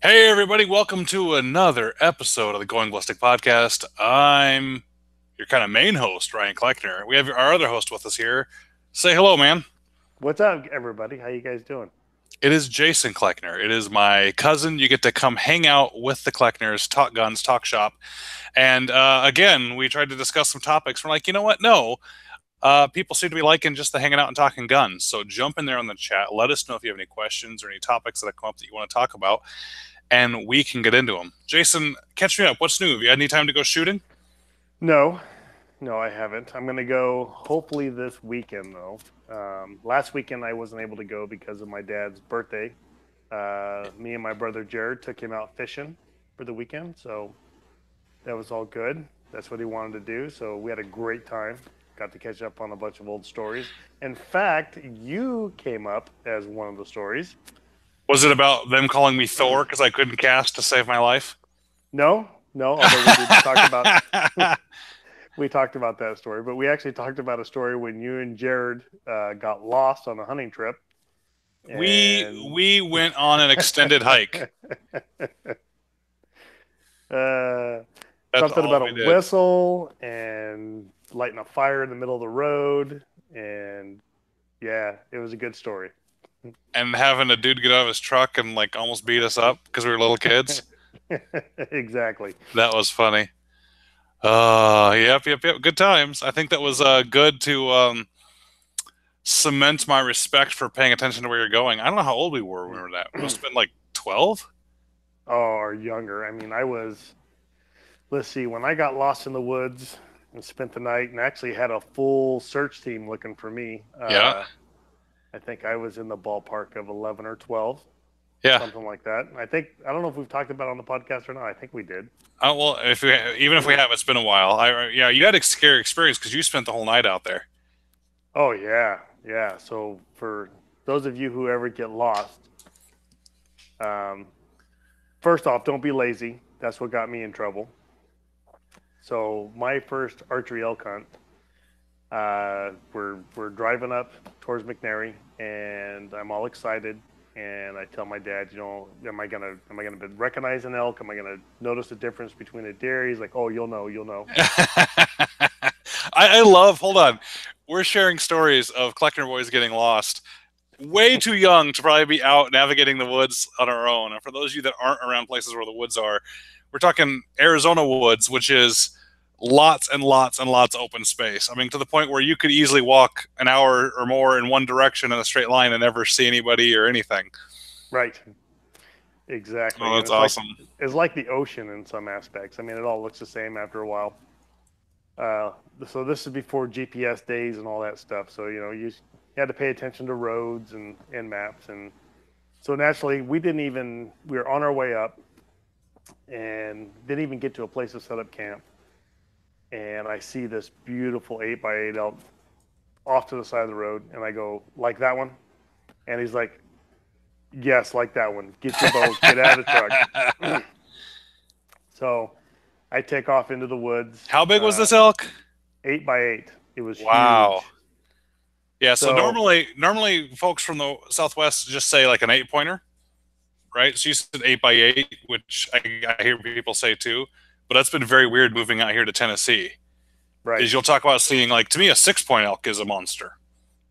Hey, everybody, welcome to another episode of the Going Ballistic podcast. I'm your kind of main host, Ryan Kleckner. We have our other host with us here. Say hello, man. What's up, everybody? How you guys doing? It is Jason Kleckner. It is my cousin. You get to come hang out with the Kleckners, talk guns, talk shop. And again, we tried to discuss some topics. We're like, you know what? No. People seem to be liking just the hanging out and talking guns. So jump in there on the chat. Let us know if you have any questions or any topics that have come up that you want to talk about, and we can get into them. Jason, catch me up. What's new? Have you had any time to go shooting? No, no, I haven't. I'm gonna go hopefully this weekend though. Last weekend I wasn't able to go because of my dad's birthday. Me and my brother Jared took him out fishing for the weekend, so that was all good. That's what he wanted to do. So we had a great time. Got to catch up on a bunch of old stories. In fact, you came up as one of the stories. Was it about them calling me Thor because I couldn't cast to save my life? No, no. Although we did talk about we talked about that story, but we actually talked about a story when you and Jared got lost on a hunting trip, we and we went on an extended hike. uh, That's something all about a we did. whistle and lighting a fire in the middle of the road, and yeah, it was a good story. And having a dude get out of his truck and like almost beat us up because we were little kids. Exactly. That was funny. Yep. Good times. I think that was good to cement my respect for paying attention to where you're going. I don't know how old we were when we were that. We must have been like 12. Oh, or younger. I mean, I was. Let's see. When I got lost in the woods and spent the night, and actually had a full search team looking for me. Yeah. I think I was in the ballpark of 11 or 12, Yeah. something like that. I don't know if we've talked about it on the podcast or not. I think we did. Well, if we even if we have, it's been a while. Yeah, you had a scary experience because you spent the whole night out there. Oh, yeah. Yeah. So, for those of you who ever get lost, um, first off, don't be lazy. That's what got me in trouble. So, my first archery elk hunt, we're driving up towards McNary, and I'm all excited. And I tell my dad, am I gonna recognize an elk? Am I gonna notice the difference between a deer? He's like, oh, you'll know. I love. Hold on, we're sharing stories of Kleckner boys getting lost. Way too young to probably be out navigating the woods on our own. And for those of you that aren't around places where the woods are, we're talking Arizona woods, which is lots and lots and lots of open space. I mean, to the point where you could easily walk an hour or more in one direction in a straight line and never see anybody or anything. Right. Exactly. Oh, And that's awesome. it's like the ocean in some aspects. I mean, it all looks the same after a while. Uh, so this is before GPS days and all that stuff. So you had to pay attention to roads and maps, and so naturally we were on our way up and didn't even get to a place to set up camp. And I see this beautiful 8x8 elk off to the side of the road, and I go, like that one? And he's like, yes, like that one. Get your bow, get out of the truck. So I take off into the woods. How big was this elk? 8x8. It was Wow. huge. Yeah, so So normally folks from the Southwest just say like an 8 pointer, right? So you said 8x8, which I hear people say too, but that's been very weird moving out here to Tennessee. right, Is you'll talk about seeing, like, to me, a 6 point elk is a monster.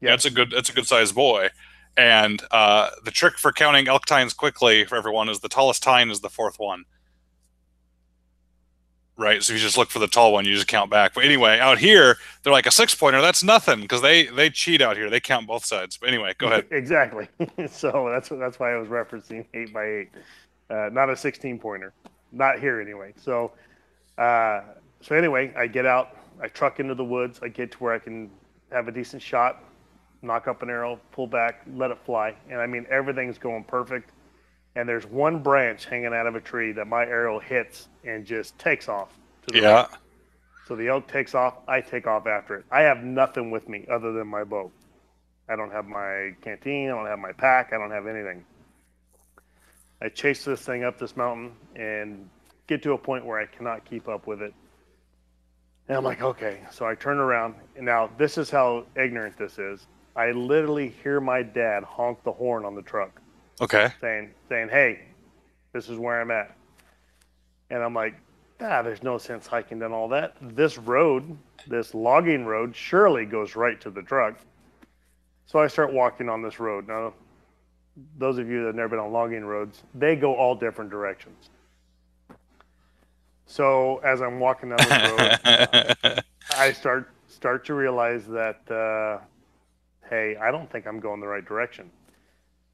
Yeah, yes, it's a good sized boy. And the trick for counting elk tines quickly for everyone is the tallest tine is the fourth one, right? So if you just look for the tall one, you just count back. But anyway, out here they're like a 6 pointer. That's nothing because they cheat out here. They count both sides. But anyway, go ahead. exactly. So that's why I was referencing 8x8, not a 16 pointer, not here anyway. Uh, so anyway, I get out, I truck into the woods, I get to where I can have a decent shot, knock up an arrow, pull back, let it fly, and I mean everything's going perfect. And there's one branch hanging out of a tree that my arrow hits and just takes off to the right. Yeah. So the elk takes off, I take off after it. I have nothing with me other than my bow. I don't have my canteen, I don't have my pack, I don't have anything. I chase this thing up this mountain and get to a point where I cannot keep up with it. And I'm like, okay. So I turn around, and now this is how ignorant this is. I literally hear my dad honk the horn on the truck, Okay. saying, "Hey, this is where I'm at. And I'm like, there's no sense hiking down all that. This road, this logging road, surely goes right to the truck. So I start walking on this road. Now, those of you that have never been on logging roads, they go all different directions. So as I'm walking down this road, I start to realize that, hey, I don't think I'm going the right direction.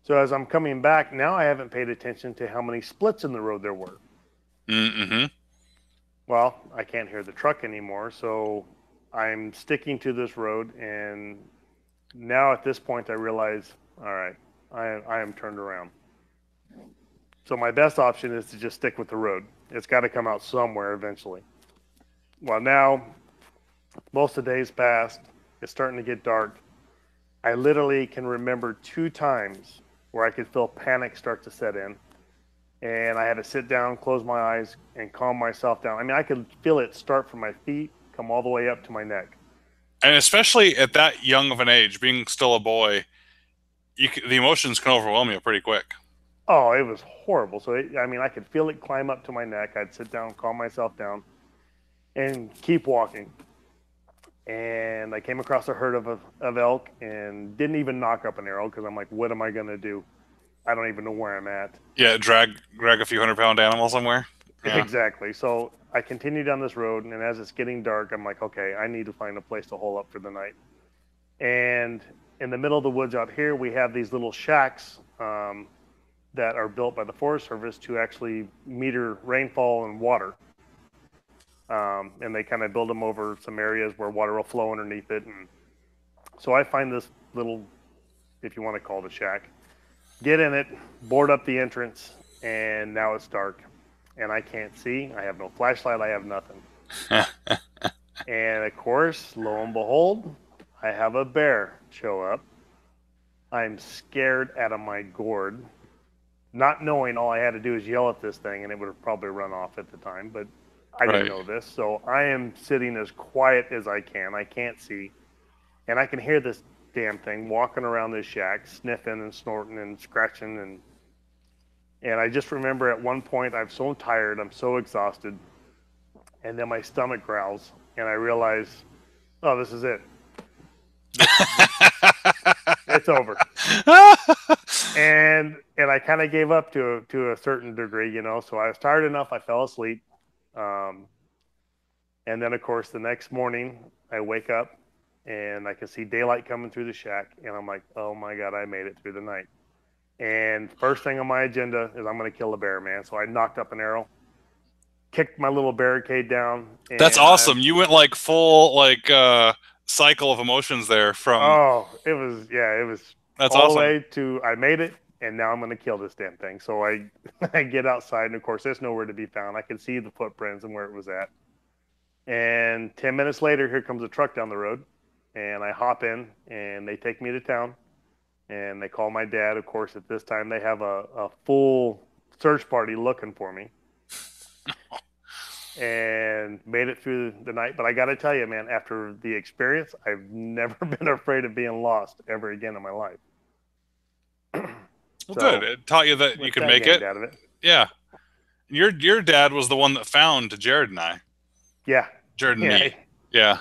So as I'm coming back, now I haven't paid attention to how many splits in the road there were. Mm-hmm. Well, I can't hear the truck anymore, so I'm sticking to this road, and now at this point I realize, all right, I am turned around. So my best option is to just stick with the road. It's got to come out somewhere eventually. Well, now most of the days passed. It's starting to get dark. I literally can remember 2 times where I could feel panic start to set in. And I had to sit down, close my eyes, and calm myself down. I mean, I could feel it start from my feet, come all the way up to my neck. And especially at that young of an age, being still a boy, the emotions can overwhelm you pretty quick. Oh, it was horrible. So, I mean, I could feel it climb up to my neck. I'd sit down, calm myself down, and keep walking. And I came across a herd of elk and didn't even knock up an arrow because I'm like, what am I going to do? I don't even know where I'm at. Yeah, drag a few 100-pound animal somewhere. Yeah. Exactly. So I continue down this road, and as it's getting dark, I'm like, okay, I need to find a place to hole up for the night. And in the middle of the woods out here, we have these little shacks that are built by the Forest Service to actually meter rainfall and water. And they kind of build them over some areas where water will flow underneath it. And so I find this little, if you want to call it a shack, get in it, board up the entrance, and now it's dark. And I can't see. I have no flashlight. I have nothing. And of course, lo and behold, I have a bear show up. I'm scared out of my gourd, not knowing all I had to do is yell at this thing, and it would have probably run off at the time. But I didn't know this, so I am sitting as quiet as I can. I can't see, and I can hear this damn thing walking around this shack, sniffing and snorting and scratching, and I just remember at one point I'm so tired, I'm so exhausted, and then my stomach growls, and I realize, oh, this is it. It's over. and I kind of gave up to a certain degree, you know. So I was tired enough, I fell asleep. And then, of course, the next morning, I wake up and I can see daylight coming through the shack, and I'm like, oh my God, I made it through the night. And first thing on my agenda is I'm going to kill a bear, man. So I knocked up an arrow, kicked my little barricade down. And that's awesome. You went like full cycle of emotions there from. Oh, it was that's all awesome. the way to I made it, and now I'm going to kill this damn thing. So I get outside, and of course, there's nowhere to be found. I can see the footprints and where it was at. And 10 minutes later, here comes a truck down the road, and I hop in, and they take me to town, and they call my dad. Of course, at this time, they have a full search party looking for me. And made it through the night. But I got to tell you, man, after the experience, I've never been afraid of being lost ever again in my life. Well, good. It taught you that you could make it. Out of it. Yeah. Your dad was the one that found Jared and I. Yeah. Jared and me. Yeah.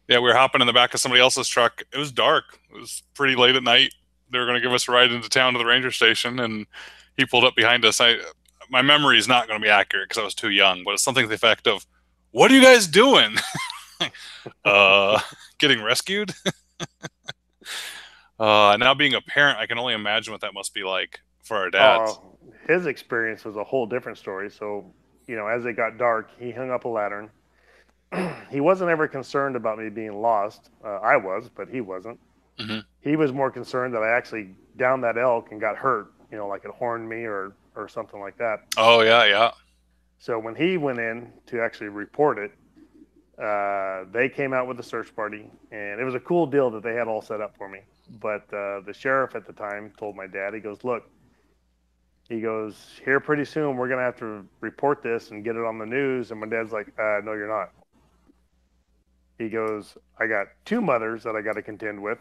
Yeah, we were hopping in the back of somebody else's truck. It was dark. It was pretty late at night. They were going to give us a ride into town to the ranger station, and he pulled up behind us. My memory is not going to be accurate because I was too young, but it's something to the effect of, what are you guys doing? Getting rescued? Now being a parent, I can only imagine what that must be like for our dads. His experience was a whole different story. So, you know, as it got dark, he hung up a lantern. He wasn't ever concerned about me being lost. I was, but he wasn't. Mm-hmm. He was more concerned that I actually downed that elk and got hurt, you know, like it horned me or something like that. Oh, yeah. So when he went in to actually report it, they came out with a search party, and it was a cool deal that they had all set up for me. But the sheriff at the time told my dad, he goes, look, he goes, here pretty soon we're going to have to report this and get it on the news. And my dad's like, no, you're not. He goes, I got 2 mothers that I got to contend with.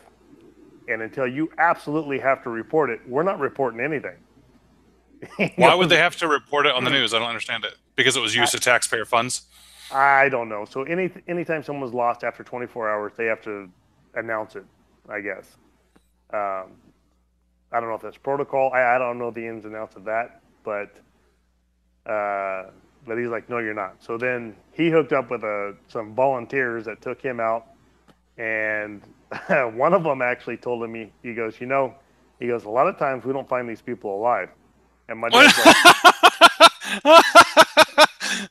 And until you absolutely have to report it, we're not reporting anything. Why would they have to report it on the news? I don't understand it. Because it was used I, to taxpayer funds? I don't know. So anytime someone's lost after 24 hours, they have to announce it, I guess. Um, I don't know if that's protocol. I don't know the ins and outs of that, uh, but he's like, no, you're not. So then he hooked up with some volunteers that took him out, and one of them actually told him, he goes, he goes, a lot of times we don't find these people alive. And my dad's like,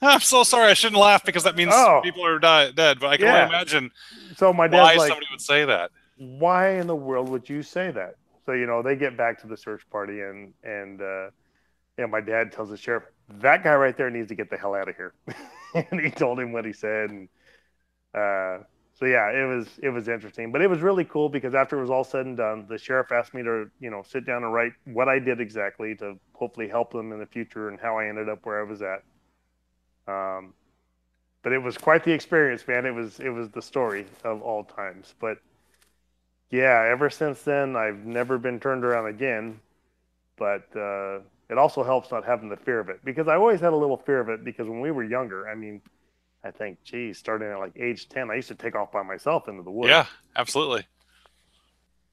I'm so sorry. I shouldn't laugh because that means oh, people are dead. But I can only yeah. imagine So my dad's why like, somebody would say that. why in the world would you say that? So they get back to the search party, and my dad tells the sheriff, that guy right there needs to get the hell out of here. And he told him what he said, and so yeah, it was interesting, but it was really cool because after it was all said and done, the sheriff asked me to sit down and write what I did exactly to hopefully help them in the future and how I ended up where I was at. Um, but it was quite the experience, man. It was the story of all times. But yeah, ever since then, I've never been turned around again. But it also helps not having the fear of it because I always had a little fear of it because when we were younger, I mean, I think, geez, starting at like age 10, I used to take off by myself into the woods. Yeah, absolutely.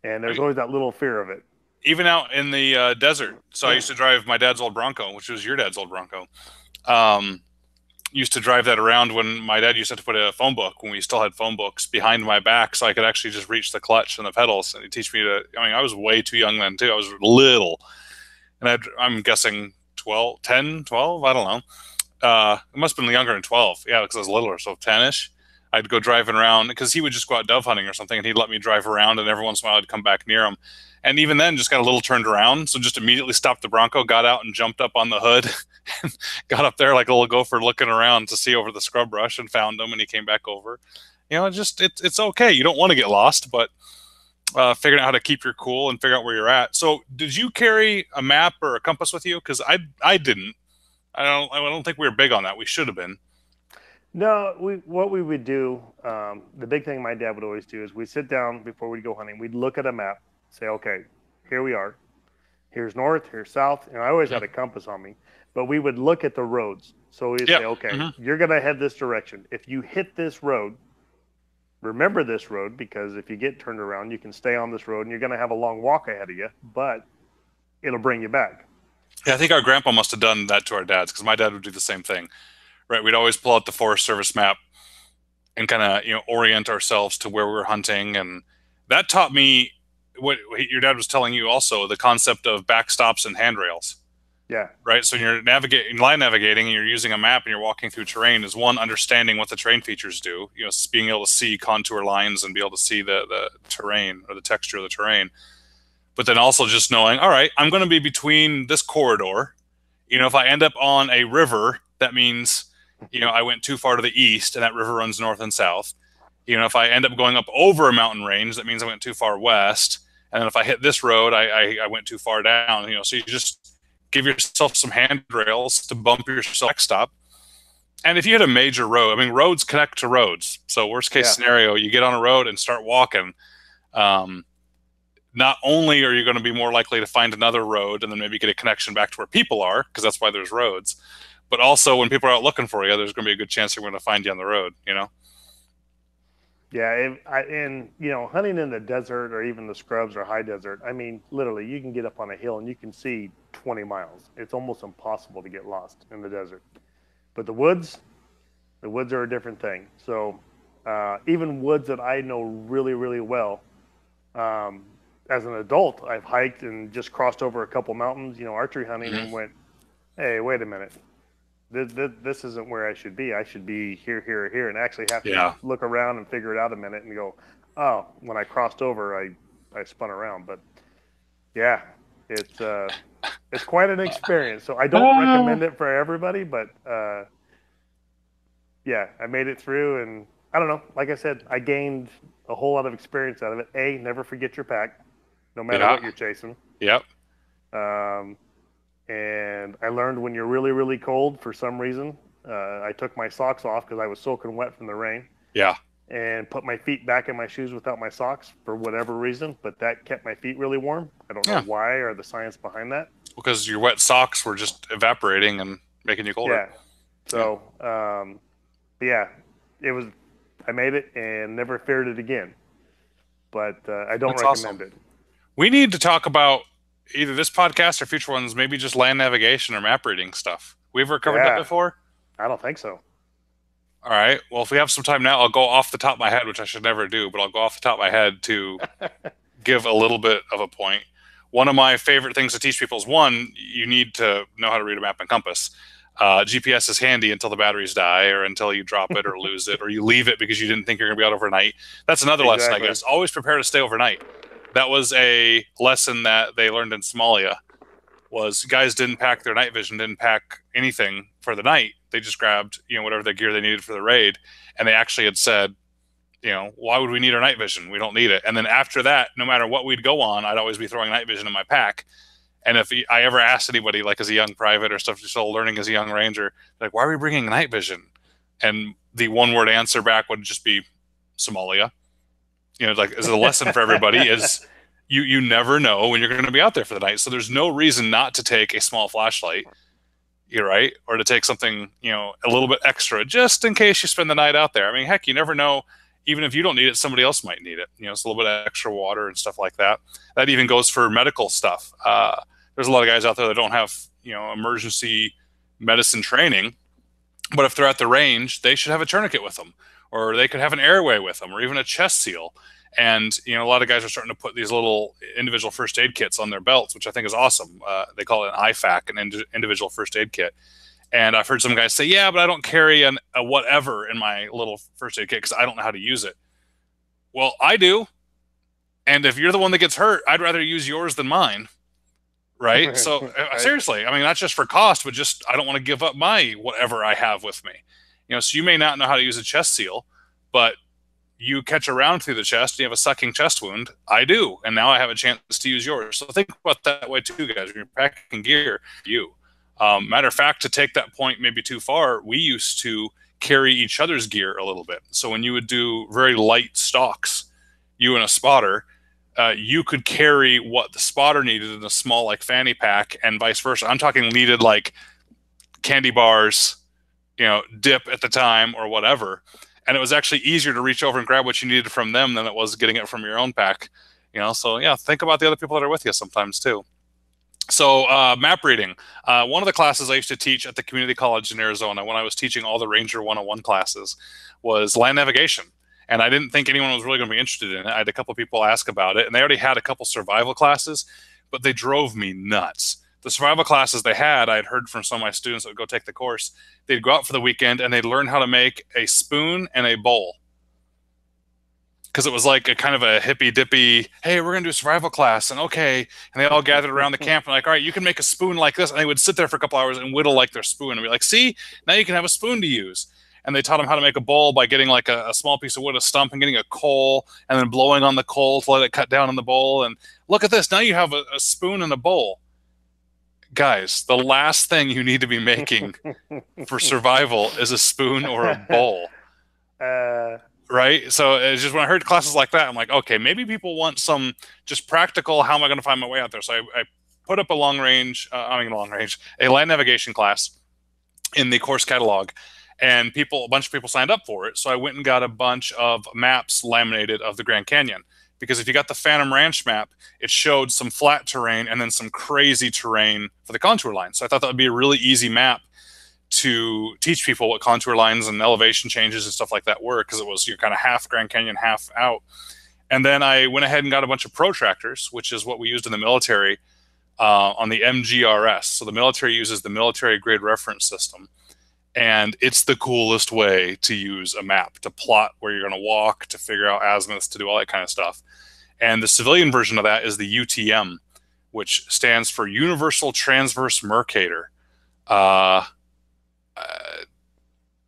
And I there's mean, always that little fear of it. even out in the desert. So I used to drive my dad's old Bronco, which was your dad's old Bronco. Um, Used to drive that around when my dad used to have to put a phone book when we still had phone books behind my back so I could actually just reach the clutch and the pedals. And he'd teach me to, I mean, I was way too young then too. I was little. And I'm guessing 12, 10, 12. I don't know. It must have been younger than 12. Yeah, because I was littler, so 10-ish. I'd go driving around because he would just go out dove hunting or something, and he'd let me drive around, and every once in a while I'd come back near him. And even then, just got a little turned around, so just immediately stopped the Bronco, got out and jumped up on the hood, and got up there like a little gopher looking around to see over the scrub brush and found him, and he came back over. It's okay. You don't want to get lost, but figuring out how to keep your cool and figure out where you're at. So, did you carry a map or a compass with you? Because I didn't. I don't think we were big on that. We should have been. No, what we would do, the big thing my dad would always do is we'd sit down before we'd go hunting. We'd look at a map, say, okay, here we are. Here's north, here's south. And I always Mm-hmm. had a compass on me, but we would look at the roads. So we'd Yep. say, okay, Mm-hmm. you're going to head this direction. If you hit this road, remember this road because if you get turned around, you can stay on this road and you're going to have a long walk ahead of you, but it'll bring you back. Yeah, I think our grandpa must have done that to our dads because my dad would do the same thing. Right, we'd always pull out the Forest Service map and kind of orient ourselves to where we were hunting, and that taught me what your dad was telling you also, the concept of backstops and handrails. Yeah. Right, so when you're navigating line navigating and you're using a map and you're walking through terrain is one, understanding what the terrain features do, being able to see contour lines and be able to see the terrain or the texture of the terrain, but then also just knowing, all right, I'm going to be between this corridor. If I end up on a river, that means, I went too far to the east and that river runs north and south. If I end up going up over a mountain range, that means I went too far west. And then if I hit this road, I went too far down. So you just give yourself some handrails to bump yourself next stop. And if you hit a major road, I mean, roads connect to roads. So worst case Yeah. scenario, you get on a road and start walking. Um, Not only are you going to be more likely to find another road and then maybe get a connection back to where people are, because that's why there's roads, but also when people are out looking for you, there's going to be a good chance they're going to find you on the road. Yeah, and hunting in the desert or even the scrubs or high desert, I mean, literally, you can get up on a hill and you can see 20 miles. It's almost impossible to get lost in the desert. But the woods are a different thing. So even woods that I know really, really well, um, as an adult, I've hiked and just crossed over a couple mountains, archery hunting, Mm-hmm. and went, hey, wait a minute, this isn't where I should be. I should be here, here, or here, and actually have to Yeah. look around and figure it out a minute and go, oh, when I crossed over, I spun around. But yeah, it's quite an experience. So I don't recommend it for everybody, but yeah, I made it through, and I don't know. Like I said, I gained a whole lot of experience out of it. Never forget your pack, no matter Yeah. what you're chasing. Yep. Um, and I learned when you're really, really cold for some reason. I took my socks off because I was soaking wet from the rain, Yeah. and put my feet back in my shoes without my socks for whatever reason, but that kept my feet really warm. I don't know Yeah, why or the science behind that. because your wet socks were just evaporating and making you colder. Yeah. Yeah, So, yeah, it was, I made it and never feared it again, but I don't that's recommend awesome. it. We need to talk about either this podcast or future ones, maybe just land navigation or map reading stuff. We ever covered that Yeah, before? I don't think so. All right. Well, if we have some time now, I'll go off the top of my head, which I should never do, but I'll go off the top of my head to give a little bit of a point. One of my favorite things to teach people is one, you need to know how to read a map and compass. GPS is handy until the batteries die or until you drop it or lose it or you leave it because you didn't think you're going to be out overnight. That's another lesson, I Exactly. guess. Always prepare to stay overnight. That was a lesson that they learned in Somalia. Was guys didn't pack their night vision, didn't pack anything for the night. They just grabbed, whatever the gear they needed for the raid. And they actually had said, why would we need our night vision? We don't need it. And then after that, no matter what we'd go on, I'd always be throwing night vision in my pack. And if I ever asked anybody, like as a young private or stuff, still learning as a young ranger, like, why are we bringing night vision? And the one word answer back would just be Somalia. Like as a lesson for everybody is you never know when you're going to be out there for the night. So there's no reason not to take a small flashlight, you're right, or to take something, a little bit extra just in case you spend the night out there. I mean, heck, you never know. Even if you don't need it, somebody else might need it. It's a little bit of extra water and stuff like that. That even goes for medical stuff. There's a lot of guys out there that don't have, emergency medicine training, but if they're at the range, they should have a tourniquet with them, or they could have an airway with them, or even a chest seal. And a lot of guys are starting to put these little individual first aid kits on their belts, which I think is awesome. They call it an IFAC, an individual first aid kit. And I've heard some guys say, "Yeah, but I don't carry a whatever in my little first aid kit because I don't know how to use it." Well, I do. And if you're the one that gets hurt, I'd rather use yours than mine. Right? So Right. seriously, I mean, not just for cost, but just I don't want to give up my whatever I have with me. So you may not know how to use a chest seal, but you catch a round through the chest, you have a sucking chest wound. I do, and now I have a chance to use yours. So think about that way too, guys. When you're packing gear, matter of fact, to take that point maybe too far, we used to carry each other's gear a little bit. So when you would do very light stalks, you and a spotter, you could carry what the spotter needed in a small like fanny pack and vice versa. I'm talking needed like candy bars, dip at the time or whatever. And it was actually easier to reach over and grab what you needed from them than it was getting it from your own pack. So yeah, think about the other people that are with you sometimes too. So map reading. One of the classes I used to teach at the community college in Arizona when I was teaching all the Ranger 101 classes was land navigation. And I didn't think anyone was really going to be interested in it. I had a couple people ask about it, and they already had a couple survival classes, but they drove me nuts. The survival classes they had, I had heard from some of my students that would go take the course. They'd go out for the weekend and they'd learn how to make a spoon and a bowl. Because it was like a kind of a hippy dippy, hey, we're going to do a survival class. And okay. And they all gathered around the camp and like, all right, you can make a spoon like this. And they would sit there for a couple hours and whittle like their spoon and be like, see, now you can have a spoon to use. And they taught them how to make a bowl by getting like a small piece of wood, a stump, and getting a coal and then blowing on the coal to let it cut down in the bowl. And look at this. Now you have a spoon and a bowl. Guys, the last thing you need to be making for survival is a spoon or a bowl. Right? So it's just when I heard classes like that, I'm like, okay, maybe people want some just practical, how am I going to find my way out there? So I put up a land navigation class in the course catalog, and a bunch of people signed up for it. So I went and got a bunch of maps laminated of the Grand Canyon. Because if you got the Phantom Ranch map, it showed some flat terrain and then some crazy terrain for the contour line. So I thought that would be a really easy map to teach people what contour lines and elevation changes and stuff like that were, because it was you're kind of half Grand Canyon, half out. And then I went ahead and got a bunch of protractors, which is what we used in the military on the MGRS. So the military uses the military grid reference system. And it's the coolest way to use a map, to plot where you're going to walk, to figure out azimuths, to do all that kind of stuff. And the civilian version of that is the UTM, which stands for Universal Transverse Mercator.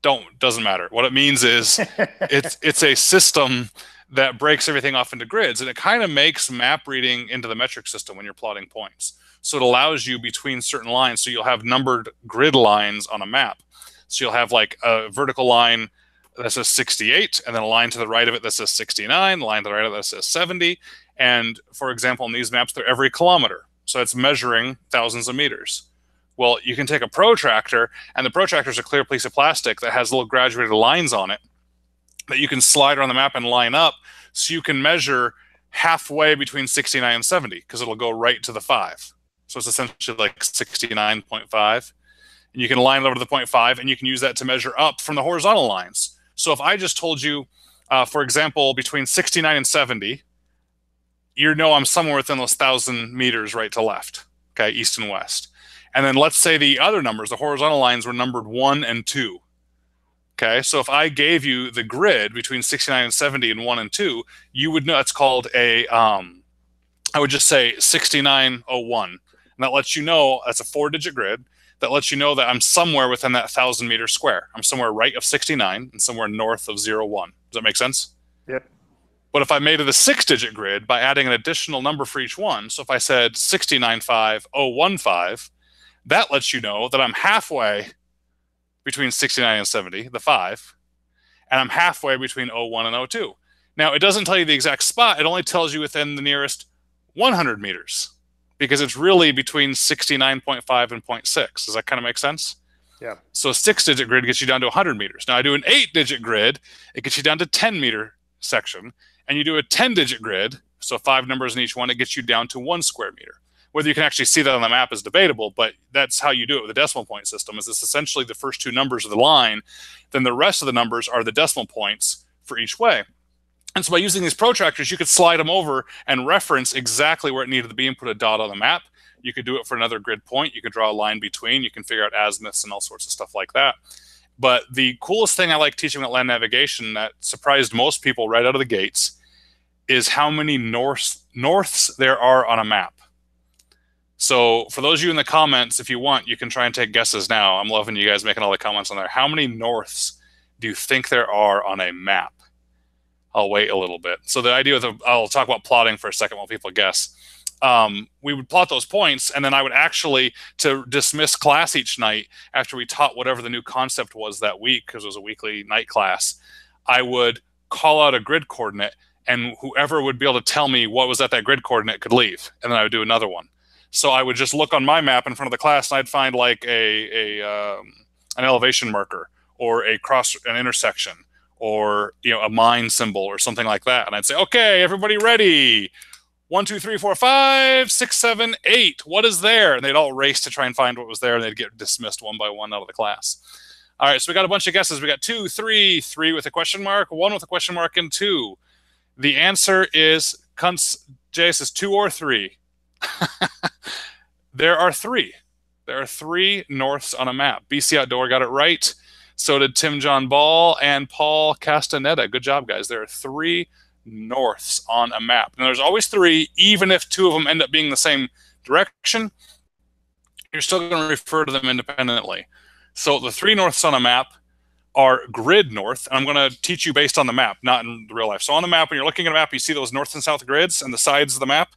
Doesn't matter. What it means is it's a system that breaks everything off into grids, and it kind of makes map reading into the metric system when you're plotting points. So it allows you between certain lines, so you'll have numbered grid lines on a map. So you'll have like a vertical line that says 68, and then a line to the right of it that says 69, a line to the right of it that says 70. And for example, in these maps, they're every kilometer. So it's measuring thousands of meters. Well, you can take a protractor, and the protractor is a clear piece of plastic that has little graduated lines on it that you can slide around the map and line up, so you can measure halfway between 69 and 70, because it'll go right to the 5. So it's essentially like 69.5. And you can line it over to the 0.5, and you can use that to measure up from the horizontal lines. So if I just told you, for example, between 69 and 70, you know I'm somewhere within those 1,000 meters right to left, okay, east and west. And then let's say the other numbers, the horizontal lines, were numbered 1 and 2. Okay, so if I gave you the grid between 69 and 70 and 1 and 2, you would know that's called a, I would just say 6901. And that lets you know, that's a 4-digit grid, that lets you know that I'm somewhere within that 1,000 meter square. I'm somewhere right of 69 and somewhere north of 01. Does that make sense? Yep. But if I made it a 6-digit grid by adding an additional number for each one, so if I said 695015, that lets you know that I'm halfway between 69 and 70, the 5, and I'm halfway between 01 and 02. Now, it doesn't tell you the exact spot. It only tells you within the nearest 100 meters, because it's really between 69.5 and 0.6. Does that kind of make sense? Yeah. So a 6-digit grid gets you down to 100 meters. Now, I do an 8-digit grid. It gets you down to 10-meter section. And you do a 10-digit grid, so 5 numbers in each one, it gets you down to 1 square meter. Whether you can actually see that on the map is debatable, but that's how you do it with the decimal point system. Is it's essentially the first 2 numbers of the line, then the rest of the numbers are the decimal points for each way. And so by using these protractors, you could slide them over and reference exactly where it needed to be and put a dot on the map. You could do it for another grid point. You could draw a line between. You can figure out azimuths and all sorts of stuff like that. But the coolest thing I like teaching about land navigation that surprised most people right out of the gates is how many norths there are on a map. So for those of you in the comments, if you want, you can try and take guesses now. I'm loving you guys making all the comments on there. How many norths do you think there are on a map? I'll wait a little bit. So the idea of I'll talk about plotting for a second while people guess. We would plot those points, and then I would actually, to dismiss class each night after we taught whatever the new concept was that week, because it was a weekly night class, I would call out a grid coordinate, and whoever would be able to tell me what was at that grid coordinate could leave, and then I would do another one. So I would just look on my map in front of the class, and I'd find like an elevation marker, or an intersection, or a mine symbol or something like that. And I'd say, okay, everybody ready? 1, 2, 3, 4, 5, 6, 7, 8. What is there? And they'd all race to try and find what was there, and they'd get dismissed one by one out of the class. All right, so we got a bunch of guesses. We got 2, 3, 3 with a question mark, 1 with a question mark, and 2. The answer is, Jay says 2 or 3. There are 3. There are 3 norths on a map. BC Outdoor got it right. So did Tim John Ball and Paul Castaneda. Good job, guys. There are 3 norths on a map. And there's always 3, even if 2 of them end up being the same direction, you're still going to refer to them independently. So the 3 norths on a map are grid north. And I'm going to teach you based on the map, not in real life. So on the map, when you're looking at a map, you see those north and south grids and the sides of the map.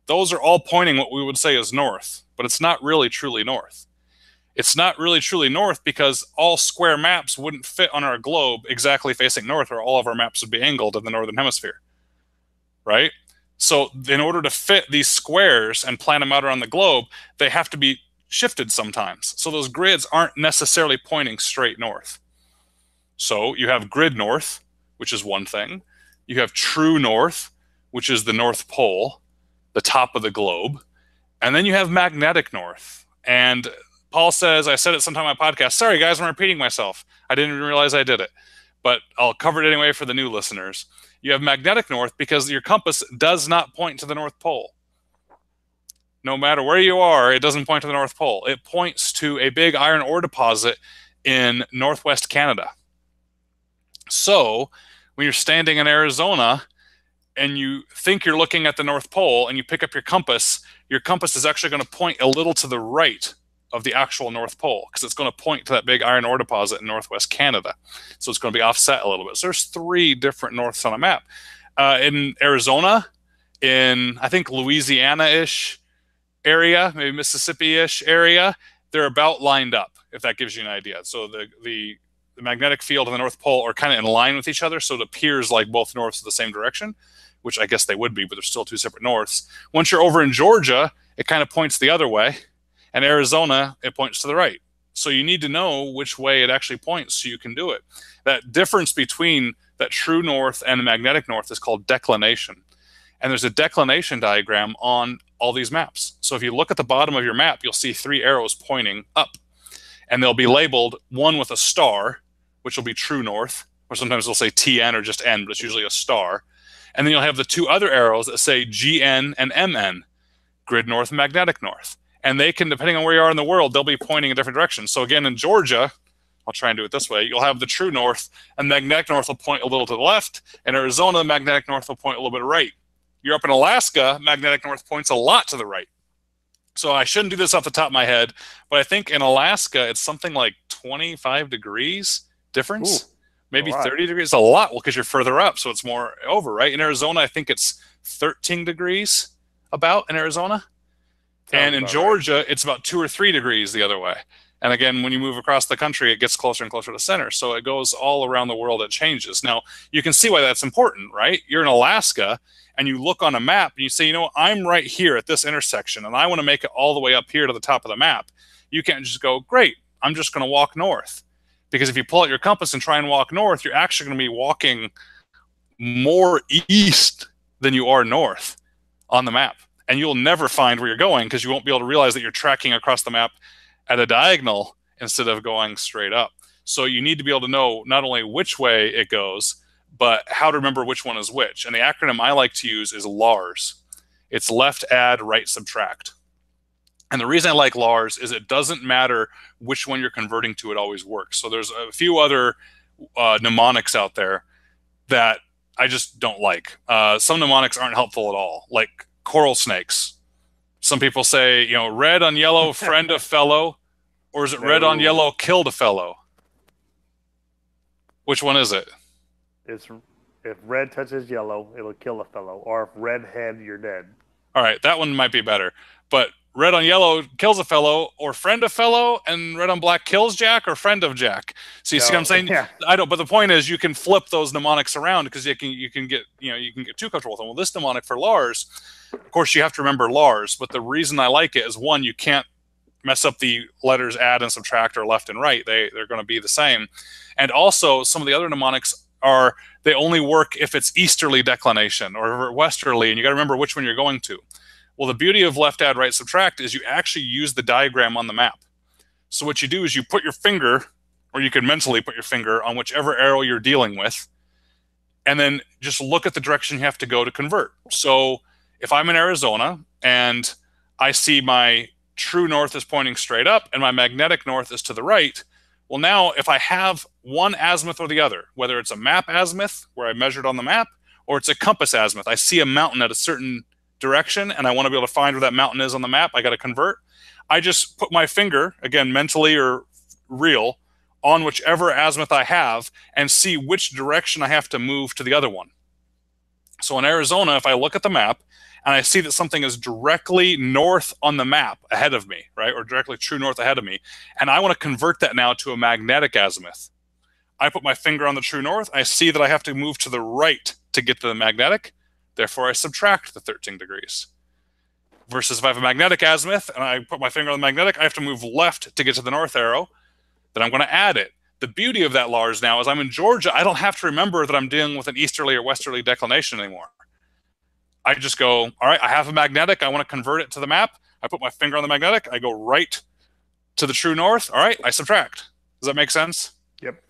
Those are all pointing what we would say is north, but it's not really truly north. It's not really truly north because all square maps wouldn't fit on our globe exactly facing north, or all of our maps would be angled in the northern hemisphere, right? So in order to fit these squares and plan them out around the globe, they have to be shifted sometimes. So those grids aren't necessarily pointing straight north. So you have grid north, which is one thing. You have true north, which is the North Pole, the top of the globe. And then you have magnetic north. And Paul says, I said it sometime on my podcast. Sorry, guys, I'm repeating myself. I didn't even realize I did it. But I'll cover it anyway for the new listeners. You have magnetic north because your compass does not point to the North Pole. No matter where you are, it doesn't point to the North Pole. It points to a big iron ore deposit in northwest Canada. So when you're standing in Arizona and you think you're looking at the North Pole and you pick up your compass is actually going to point a little to the right of the actual North Pole, because it's going to point to that big iron ore deposit in northwest Canada. So it's going to be offset a little bit. So there's 3 different norths on a map. In Arizona, in I think Louisiana-ish area, maybe Mississippi-ish area, they're about lined up, if that gives you an idea. So the the magnetic field and the North Pole are kind of in line with each other, so it appears like both norths are the same direction, which I guess they would be, but they're still two separate norths. Once you're over in Georgia, it kind of points the other way, and Arizona, it points to the right. So you need to know which way it actually points so you can do it. That difference between that true north and the magnetic north is called declination. And there's a declination diagram on all these maps. So if you look at the bottom of your map, you'll see 3 arrows pointing up. And they'll be labeled, one with a star, which will be true north, or sometimes they'll say TN or just N, but it's usually a star. And then you'll have the 2 other arrows that say GN and MN, grid north and magnetic north. And they can, depending on where you are in the world, they'll be pointing in different directions. So again, in Georgia, I'll try and do it this way, you'll have the true north, and magnetic north will point a little to the left. In Arizona, magnetic north will point a little bit right. You're up in Alaska, magnetic north points a lot to the right. So I shouldn't do this off the top of my head, but I think in Alaska, it's something like 25 degrees difference. Ooh, maybe 30 degrees. A lot, well, because you're further up, so it's more over, right? In Arizona, I think it's 13 degrees about in Arizona. And in Georgia, right, it's about 2 or 3 degrees the other way. And again, when you move across the country, it gets closer and closer to center. So it goes all around the world, it changes. Now, you can see why that's important, right? You're in Alaska, and you look on a map, and you say, you know, I'm right here at this intersection, and I want to make it all the way up here to the top of the map. You can't just go, great, I'm just going to walk north. Because if you pull out your compass and try and walk north, you're actually going to be walking more east than you are north on the map. And you'll never find where you're going because you won't be able to realize that you're tracking across the map at a diagonal instead of going straight up. So you need to be able to know not only which way it goes, but how to remember which one is which. And the acronym I like to use is LARS. It's left, add, right, subtract. And the reason I like Lars is it doesn't matter which one you're converting to, it always works. So there's a few other mnemonics out there that I just don't like. Some mnemonics aren't helpful at all, like coral snakes. Some people say, you know, red on yellow, friend a fellow, or is it red on yellow, killed a fellow? Which one is it? It's if red touches yellow, it'll kill a fellow, or if red head, you're dead. All right, that one might be better. But red on yellow kills a fellow, or friend a fellow, and red on black kills Jack, or friend of Jack. So you see what I'm saying? Yeah. I don't. But the point is, you can flip those mnemonics around because you can get too comfortable with them. Well, this mnemonic for Lars, of course, you have to remember Lars. But the reason I like it is, one, you can't mess up the letters add and subtract or left and right. They're going to be the same. And also, some of the other mnemonics are, they only work if it's easterly declination or westerly, and you got to remember which one you're going to. Well, the beauty of left, add, right, subtract is you actually use the diagram on the map. So what you do is you put your finger, or you can mentally put your finger on whichever arrow you're dealing with, and then just look at the direction you have to go to convert. So if I'm in Arizona and I see my true north is pointing straight up and my magnetic north is to the right, well, now if I have one azimuth or the other, whether it's a map azimuth where I measured on the map, or it's a compass azimuth, I see a mountain at a certain direction and I want to be able to find where that mountain is on the map, I got to convert. I just put my finger, again, mentally or real, on whichever azimuth I have and see which direction I have to move to the other one. So in Arizona, if I look at the map and I see that something is directly north on the map ahead of me, right, or directly true north ahead of me, and I want to convert that now to a magnetic azimuth, I put my finger on the true north, I see that I have to move to the right to get to the magnetic, therefore I subtract the 13 degrees. Versus if I have a magnetic azimuth and I put my finger on the magnetic, I have to move left to get to the north arrow, then I'm going to add it. The beauty of that, Lars, now is I'm in Georgia, I don't have to remember that I'm dealing with an easterly or westerly declination anymore. I just go, all right, I have a magnetic, I want to convert it to the map, I put my finger on the magnetic, I go right to the true north, all right, I subtract. Does that make sense? Yep.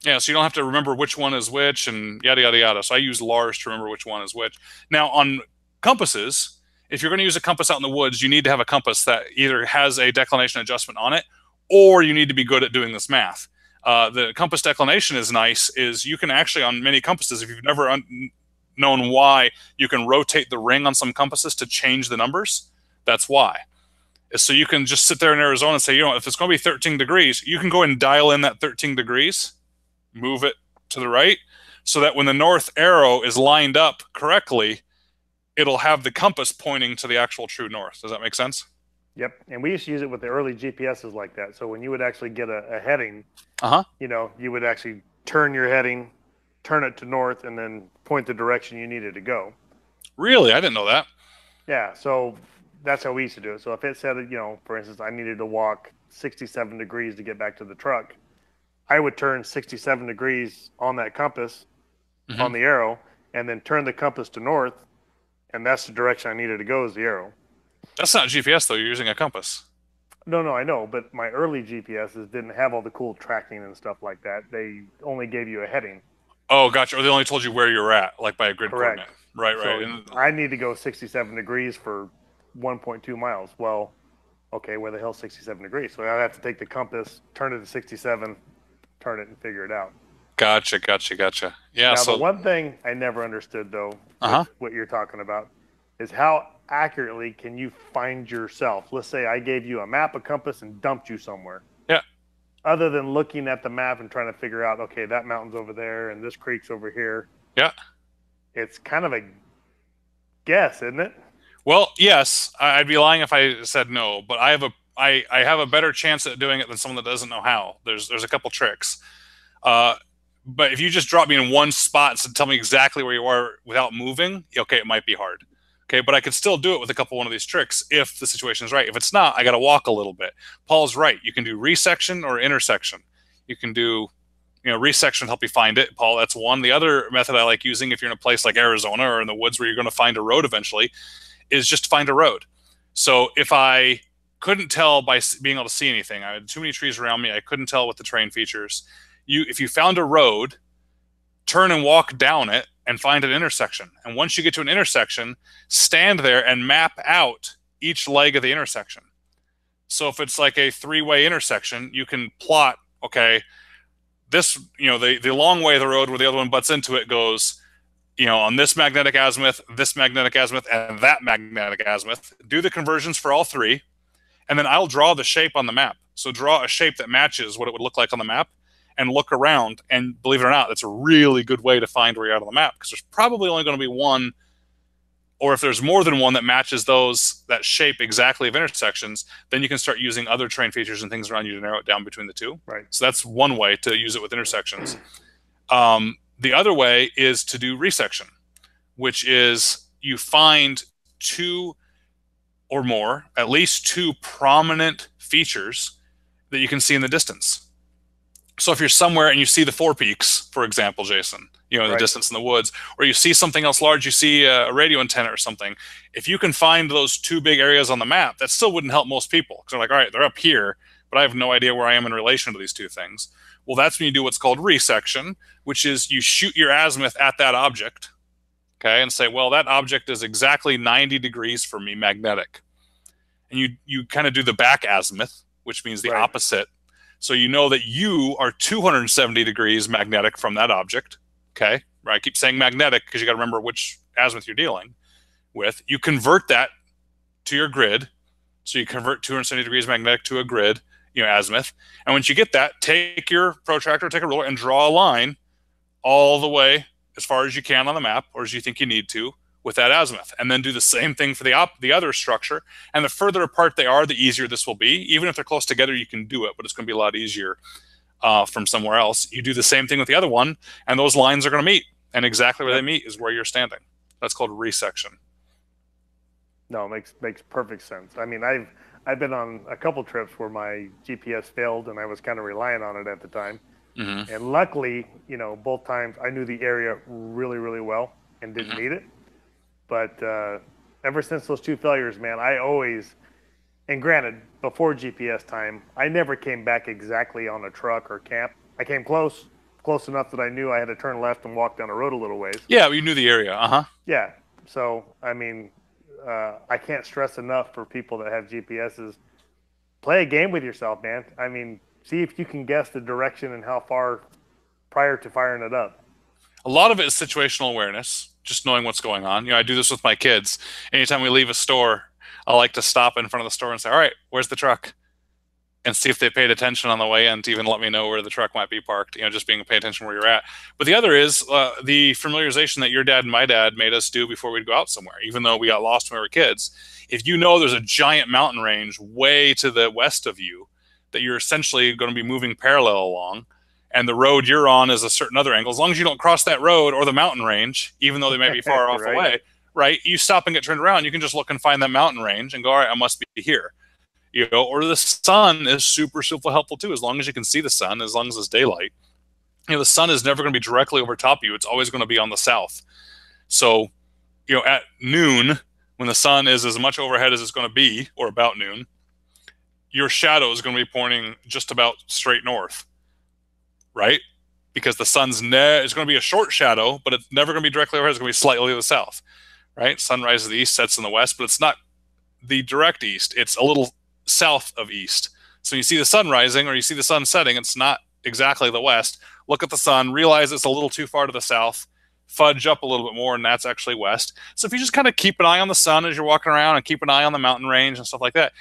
Yeah, so you don't have to remember which one is which and yada, yada, yada. So I use Lars to remember which one is which. Now, on compasses, if you're going to use a compass out in the woods, you need to have a compass that either has a declination adjustment on it, or you need to be good at doing this math. The compass declination is nice, is you can actually, on many compasses, if you've never known why, you can rotate the ring on some compasses to change the numbers. That's why. So you can just sit there in Arizona and say, you know, if it's going to be 13 degrees, you can go and dial in that 13 degrees, move it to the right, so that when the north arrow is lined up correctly, it'll have the compass pointing to the actual true north. Does that make sense? Yep. And we used to use it with the early GPSs like that. So when you would actually get a heading, Uh-huh. you would actually turn your heading, turn it to north, and then point the direction you needed to go. Really? I didn't know that. Yeah. So that's how we used to do it. So if it said, for instance, I needed to walk 67 degrees to get back to the truck, I would turn 67 degrees on that compass, Hmm. on the arrow, and then turn the compass to north. And that's the direction I needed to go is the arrow. That's not GPS though. You're using a compass. No, no, I know, but my early GPSs didn't have all the cool tracking and stuff like that. They only gave you a heading. Oh, gotcha. Or they only told you where you're at, like by a grid coordinate. Correct. Right, right. So And I need to go 67 degrees for 1.2 miles. Well, okay, where the hell's 67 degrees? So I have to take the compass, turn it to 67, turn it and figure it out. gotcha, gotcha, gotcha. Yeah. Now, the So, one thing I never understood though with uh-huh. what you're talking about is how accurately can you find yourself? Let's say I gave you a map, a compass, and dumped you somewhere. Yeah. Other than looking at the map and trying to figure out, okay, that mountain's over there and this creek's over here, Yeah. it's kind of a guess, isn't it? Well, yes, I'd be lying if I said no, but I have a better chance at doing it than someone that doesn't know how. There's a couple tricks. Uh, but if you just drop me in one spot and tell me exactly where you are without moving, okay, it might be hard. Okay, but I could still do it with a couple one of these tricks if the situation is right. If it's not, I got to walk a little bit. Paul's right. You can do resection or intersection. You can do, resection to help you find it, Paul. That's one. The other method I like using if you're in a place like Arizona or in the woods where you're going to find a road eventually is just find a road. So if I couldn't tell by being able to see anything, I had too many trees around me, I couldn't tell what the terrain features. If you found a road, turn and walk down it and find an intersection. And once you get to an intersection, stand there and map out each leg of the intersection. So if it's like a three-way intersection, you can plot, okay, this, the long way of the road where the other one butts into it goes, on this magnetic azimuth, and that magnetic azimuth. Do the conversions for all three, and then I'll draw the shape on the map. So draw a shape that matches what it would look like on the map, and look around. And believe it or not, that's a really good way to find where you're at on the map, because there's probably only going to be one, or if there's more than one that matches that shape exactly of intersections, then you can start using other terrain features and things around you to narrow it down between the two. Right. So that's one way to use it with intersections. The other way is to do resection, which is you find two or more, at least two prominent features that you can see in the distance. So if you're somewhere and you see the Four Peaks, for example, Jason, in the distance in the woods, or you see something else large, you see a radio antenna or something, if you can find those two big areas on the map, that still wouldn't help most people, because they're like, all right, they're up here, but I have no idea where I am in relation to these two things. Well, that's when you do what's called resection, which is you shoot your azimuth at that object, okay, and say, well, that object is exactly 90 degrees for me magnetic. And you kind of do the back azimuth, which means the opposite. So you know that you are 270 degrees magnetic from that object, okay? Right? I keep saying magnetic because you got to remember which azimuth you're dealing with. You convert that to your grid. So you convert 270 degrees magnetic to a grid, azimuth. And once you get that, take your protractor, take a ruler, and draw a line all the way as far as you can on the map, or as you think you need to, with that azimuth. And then do the same thing for the other structure. And the further apart they are, the easier this will be. Even if they're close together, you can do it, but it's going to be a lot easier from somewhere else. You do the same thing with the other one, and those lines are going to meet. And exactly where they meet is where you're standing. That's called resection. No, it makes perfect sense. I mean, I've been on a couple trips where my GPS failed, and I was kind of relying on it at the time. Mm-hmm. And luckily, both times I knew the area really, really well and didn't need it. But ever since those two failures, man, I always, and granted, before GPS time, I never came back exactly on a truck or camp. I came close enough that I knew I had to turn left and walk down the road a little ways. Yeah, you knew the area. Uh-huh. Yeah. So, I mean, I can't stress enough for people that have GPSs, play a game with yourself, man. I mean, see if you can guess the direction and how far prior to firing it up. A lot of it is situational awareness, just knowing what's going on. I do this with my kids. Anytime we leave a store, I like to stop in front of the store and say, all right, where's the truck? and see if they paid attention on the way in to even let me know where the truck might be parked, just being pay attention where you're at. But the other is the familiarization that your dad and my dad made us do before we'd go out somewhere, even though we got lost when we were kids. If you know there's a giant mountain range way to the west of you that you're essentially going to be moving parallel along, and the road you're on is a certain other angle, as long as you don't cross that road or the mountain range, even though they might be far off Right. away, right? You stop and get turned around, you can just look and find that mountain range and go, all right, I must be here. Or the sun is super, super helpful too, as long as you can see the sun, as long as it's daylight. The sun is never going to be directly over top of you. It's always going to be on the south. So, at noon, when the sun is as much overhead as it's going to be, or about noon, your shadow is going to be pointing just about straight north, right? Because the sun's it's going to be a short shadow, but it's never going to be directly overhead. It's going to be slightly to the south, right? Sun rises in the east, sets in the west, but it's not the direct east. It's a little south of east. So you see the sun rising or you see the sun setting, it's not exactly the west. Look at the sun, realize it's a little too far to the south, fudge up a little bit more, and that's actually west. So if you just kind of keep an eye on the sun as you're walking around and keep an eye on the mountain range and stuff like that,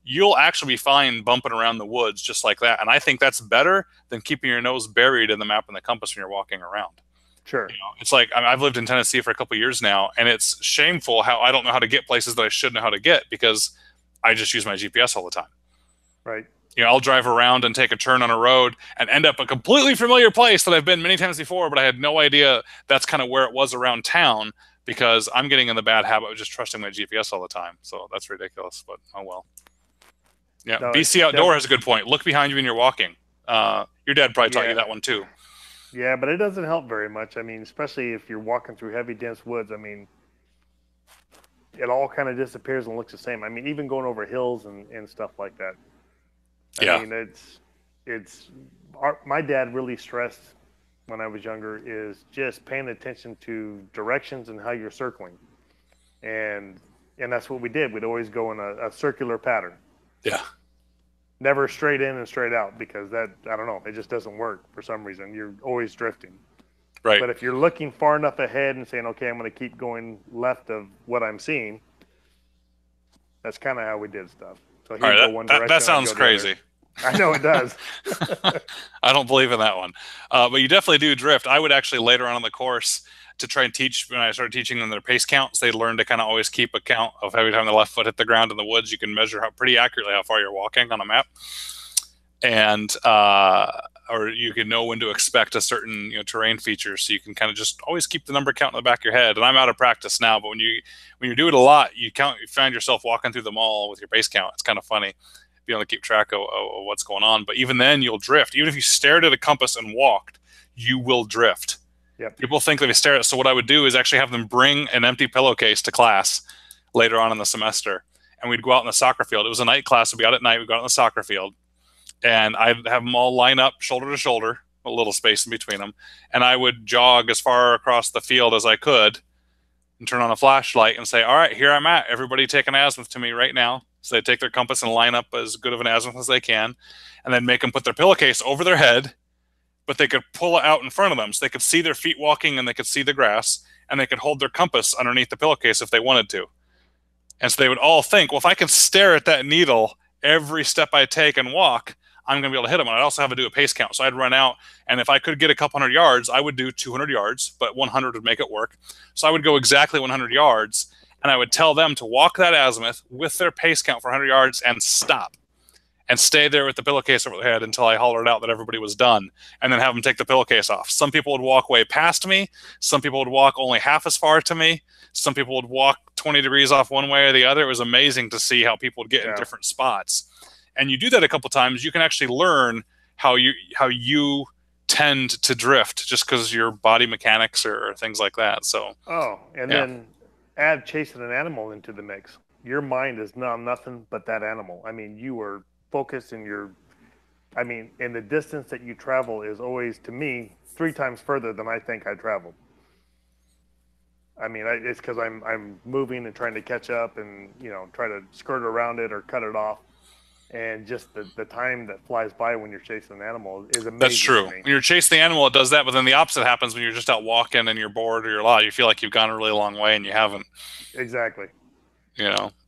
you'll actually be fine bumping around the woods just like that. And I think that's better than keeping your nose buried in the map and the compass when you're walking around. Sure. It's like, I've lived in Tennessee for a couple of years now, and it's shameful how I don't know how to get places that I should know how to get because I just use my GPS all the time. Right. I'll drive around and take a turn on a road and end up a completely familiar place that I've been many times before, but I had no idea that's kind of where it was around town because I'm getting in the bad habit of just trusting my GPS all the time. So that's ridiculous, but oh well. Yeah, No, BC Outdoor has a good point. Look behind you when you're walking. Your dad probably taught you that one too. Yeah, but it doesn't help very much. I mean, especially if you're walking through heavy, dense woods. I mean, it all kind of disappears and looks the same. I mean, even going over hills and stuff like that. I mean, my dad really stressed when I was younger is just paying attention to directions and how you're circling. And that's what we did. We'd always go in a circular pattern. Yeah. Never straight in and straight out because that, I don't know, it just doesn't work for some reason. You're always drifting. Right. But if you're looking far enough ahead and saying, okay, I'm going to keep going left of what I'm seeing, that's kind of how we did stuff. So he'd go one direction. That sounds crazy. I know it does. I don't believe in that one. But you definitely do drift. I would actually later on in the course to try and teach, when I started teaching them their pace counts, they learned to kind of always keep a count of every time the left foot hit the ground in the woods. You can measure pretty accurately how far you're walking on a map. And, or you can know when to expect a certain terrain feature, so you can kind of just always keep the number count in the back of your head. And I'm out of practice now, but when you do it a lot, you find yourself walking through the mall with your base count. It's kind of funny being able to keep track of what's going on. But even then, you'll drift. Even if you stared at a compass and walked, you will drift. Yep. People think that they stare at. So what I would do is actually have them bring an empty pillowcase to class later on in the semester, and we'd go out in the soccer field. It was a night class. We'd be out at night. We'd go out in the soccer field. And I'd have them all line up shoulder to shoulder, a little space in between them. And I would jog as far across the field as I could and turn on a flashlight and say, all right, here I'm at. Everybody take an azimuth to me right now. So they take their compass and line up as good of an azimuth as they can, and then make them put their pillowcase over their head, but they could pull it out in front of them so they could see their feet walking and they could see the grass, and they could hold their compass underneath the pillowcase if they wanted to. And so they would all think, well, if I can stare at that needle every step I take and walk, I'm going to be able to hit them. And I'd also have to do a pace count. So I'd run out, and if I could get a couple hundred yards, I would do 200 yards, but 100 would make it work. So I would go exactly 100 yards, and I would tell them to walk that azimuth with their pace count for 100 yards and stop and stay there with the pillowcase over their head until I hollered out that everybody was done, and then have them take the pillowcase off. Some people would walk way past me. Some people would walk only half as far to me. Some people would walk 20 degrees off one way or the other. It was amazing to see how people would get in different spots. And you do that a couple times, you can actually learn how you tend to drift just because your body mechanics or things like that. So then add chasing an animal into the mix. Your mind is nothing but that animal. I mean, you are focused and and the distance that you travel is always, to me, 3 times further than I think I traveled. I mean, it's because I'm moving and trying to catch up and try to skirt around it or cut it off. And just the time that flies by when you're chasing an animal is amazing. That's true. When you're chasing the animal, it does that, but then the opposite happens when you're just out walking and you're bored or you're loud. You feel like you've gone a really long way and you haven't. Exactly.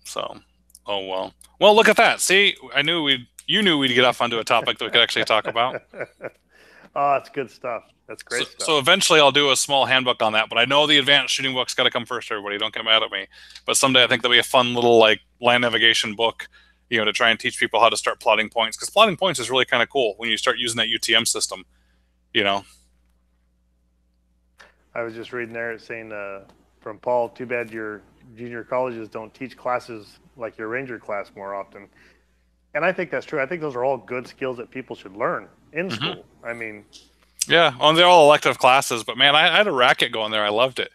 So, oh well. Well, look at that. See, I knew we'd You knew we'd get off onto a topic that we could actually talk about. Oh, that's good stuff. That's So, great stuff. so eventually I'll do a small handbook on that, but I know the advanced shooting book's got to come first, everybody. Don't get mad at me. But someday I think there'll be a fun little like land navigation book, to try and teach people how to start plotting points. Because plotting points is really kind of cool when you start using that UTM system, you know. I was just reading there, it's saying from Paul, too bad your junior colleges don't teach classes like your ranger class more often. And I think that's true. I think those are all good skills that people should learn in Mm-hmm. school. I mean, Yeah, well, they're all elective classes, but man, I had a racket going there. I loved it.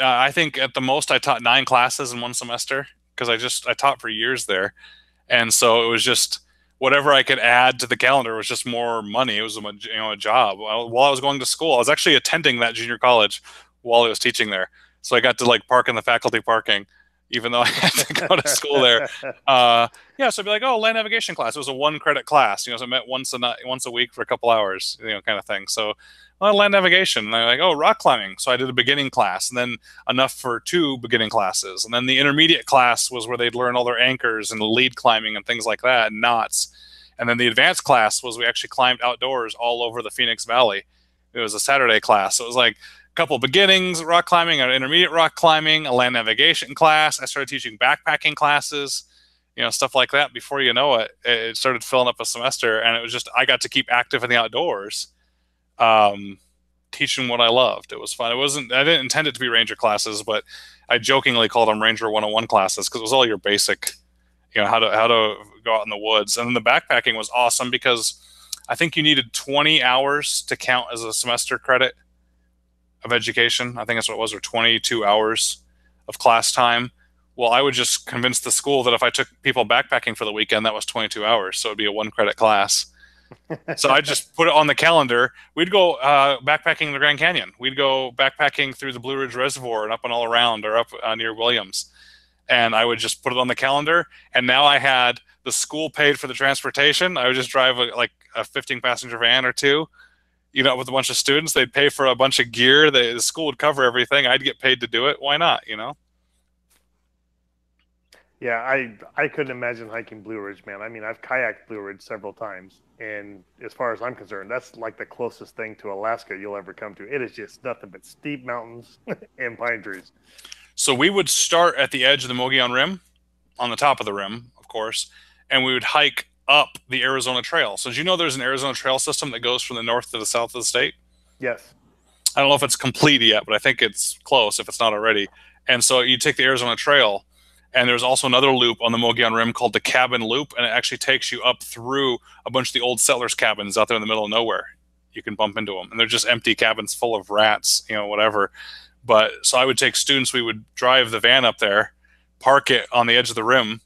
I think at the most I taught 9 classes in one semester because I taught for years there. And so it was just whatever I could add to the calendar was just more money. It was a job. While I was going to school, I was actually attending that junior college while I was teaching there. So I got to like park in the faculty parking, even though I had to go to school there. Yeah, so I'd be like, oh, land navigation class. It was a 1 credit class, so I met once a week for a couple hours, kind of thing. So land navigation. And I'm like, oh, rock climbing. So I did a beginning class and then enough for 2 beginning classes. And then the intermediate class was where they'd learn all their anchors and lead climbing and things like that, and knots. And then the advanced class was we actually climbed outdoors all over the Phoenix Valley. It was a Saturday class. So it was like a couple beginnings rock climbing, an intermediate rock climbing, a land navigation class. I started teaching backpacking classes, stuff like that. Before you know it, it started filling up a semester, and it was just I got to keep active in the outdoors, teaching what I loved. It was fun. I didn't intend it to be ranger classes, but I jokingly called them Ranger 101 classes because it was all your basic, how to go out in the woods. And then the backpacking was awesome because I think you needed 20 hours to count as a semester credit of education. I think that's what it was, or 22 hours of class time. Well, I would just convince the school that if I took people backpacking for the weekend, that was 22 hours. So it'd be a 1 credit class. So I just put it on the calendar. We'd go backpacking in the Grand Canyon. We'd go backpacking through the Blue Ridge Reservoir and up and all around, or up near Williams. And I would just put it on the calendar. And now I had the school paid for the transportation. I would just drive like a 15-passenger van or two, with a bunch of students. They'd pay for a bunch of gear. The school would cover everything. I'd get paid to do it. Why not? yeah, I couldn't imagine hiking Blue Ridge, man. I mean, I've kayaked Blue Ridge several times, and as far as I'm concerned, that's like the closest thing to Alaska you'll ever come to. It is just nothing but steep mountains and pine trees. So we would start at the edge of the Mogollon Rim, on the top of the rim, of course, and we would hike up the Arizona Trail. So did you know there's an Arizona Trail system that goes from the north to the south of the state? Yes. I don't know if it's complete yet, but I think it's close if it's not already. And so you take the Arizona Trail, and there's also another loop on the Mogollon Rim called the Cabin Loop, and it actually takes you up through a bunch of the old settlers' cabins out there in the middle of nowhere. You can bump into them, and they're just empty cabins full of rats, whatever. But so I would take students, we would drive the van up there, park it on the edge of the rim,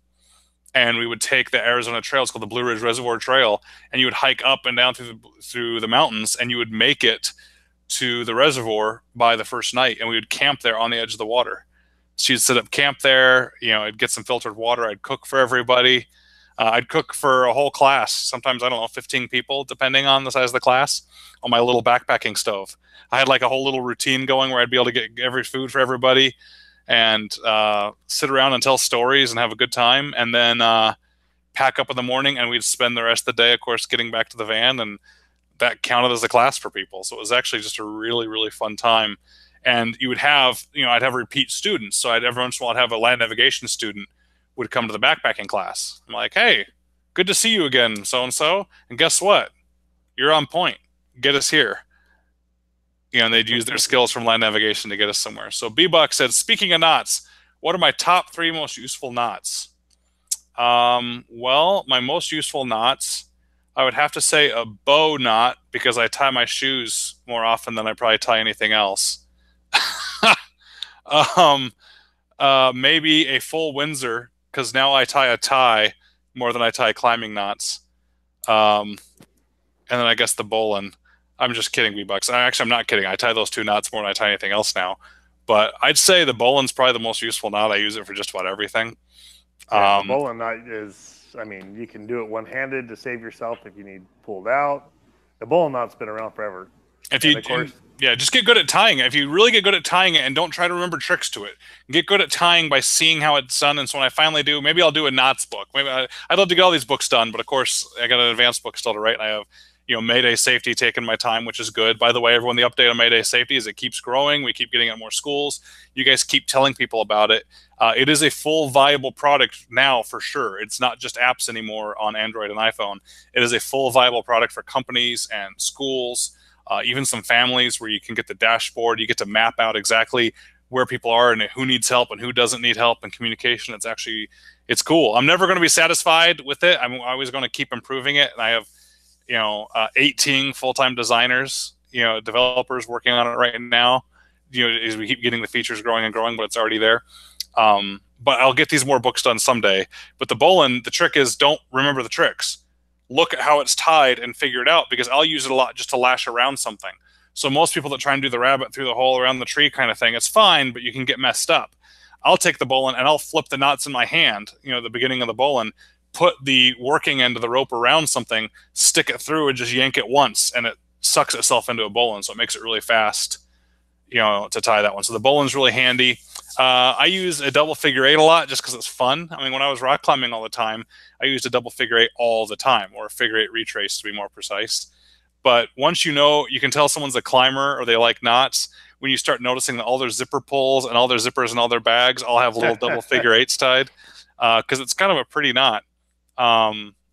and we would take the Arizona Trail. It's called the Blue Ridge Reservoir Trail, and you would hike up and down through the mountains, and you would make it to the reservoir by the first night, and we would camp there on the edge of the water. So you'd set up camp there. I'd get some filtered water. I'd cook for everybody. I'd cook for a whole class. Sometimes, I don't know, 15 people, depending on the size of the class, on my little backpacking stove. I had like a whole little routine going where I'd be able to get every food for everybody and sit around and tell stories and have a good time, and then pack up in the morning, and we'd spend the rest of the day, of course, getting back to the van, and that counted as a class for people. So it was actually just a really, really fun time. And you would have, I'd have repeat students. So every once in a while I'd have a land navigation student would come to the backpacking class. I'm like, hey, good to see you again, so-and-so. And guess what? You're on point. Get us here. And they'd use their skills from land navigation to get us somewhere. So B-Buck said, speaking of knots, what are my top 3 most useful knots? Well, my most useful knots, I would have to say a bow knot, because I tie my shoes more often than I probably tie anything else. Maybe a full Windsor, because now I tie a tie more than I tie climbing knots. And then I guess the bowline. I'm just kidding, B-Bucks. I'm not kidding. I tie those 2 knots more than I tie anything else now. But I'd say the bowline's probably the most useful knot. I use it for just about everything. Yeah, the bowline knot is, I mean, you can do it one-handed to save yourself if you need pulled out. The bowline knot's been around forever. If And you, of course, yeah, just get good at tying it. If you really get good at tying it and don't try to remember tricks to it, get good at tying by seeing how it's done. And so when I finally do, maybe I'll do a knots book. Maybe I'd love to get all these books done, but of course I got an advanced book still to write. And I have, Mayday safety taking my time, which is good. By the way, everyone, the update on Mayday safety is it keeps growing. We keep getting it in more schools. You guys keep telling people about it. It is a full viable product now for sure. It's not just apps anymore on Android and iPhone. It is a full viable product for companies and schools, even some families where you can get the dashboard. You get to map out exactly where people are and who needs help and who doesn't need help and communication. It's cool. I'm never going to be satisfied with it. I'm always going to keep improving it. And I have, 18 full-time designers, developers working on it right now. As we keep getting the features growing and growing, but it's already there. But I'll get these more books done someday. But the bowline, the trick is don't remember the tricks. Look at how it's tied and figure it out, because I'll use it a lot just to lash around something. So most people that try and do the rabbit through the hole around the tree kind of thing, it's fine, but you can get messed up. I'll take the bowline and I'll flip the knots in my hand, the beginning of the bowline, put the working end of the rope around something, stick it through and just yank it once, and it sucks itself into a bowline. So it makes it really fast, to tie that one. So the bowline's really handy. I use a double figure eight a lot just because it's fun. I mean, when I was rock climbing all the time, I used a double figure eight all the time, or a figure eight retrace to be more precise. But once you can tell someone's a climber or they like knots when you start noticing that all their zipper pulls and all their zippers and all their bags all have little double figure eights tied, because it's kind of a pretty knot.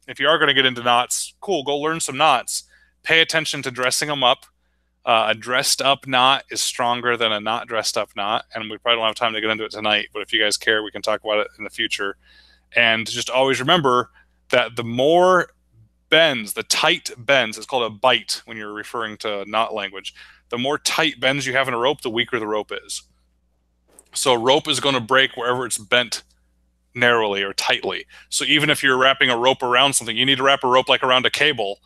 If you are going to get into knots, cool, go learn some knots. Pay attention to dressing them up. A dressed up knot is stronger than a not dressed up knot, and we probably don't have time to get into it tonight, but if you guys care, we can talk about it in the future. And just always remember that the more bends, the tight bends, it's called a bite when you're referring to knot language. The more tight bends you have in a rope, the weaker the rope is. So rope is going to break wherever it's bent narrowly or tightly. So even if you're wrapping a rope around something, you need to wrap a rope like around a cable.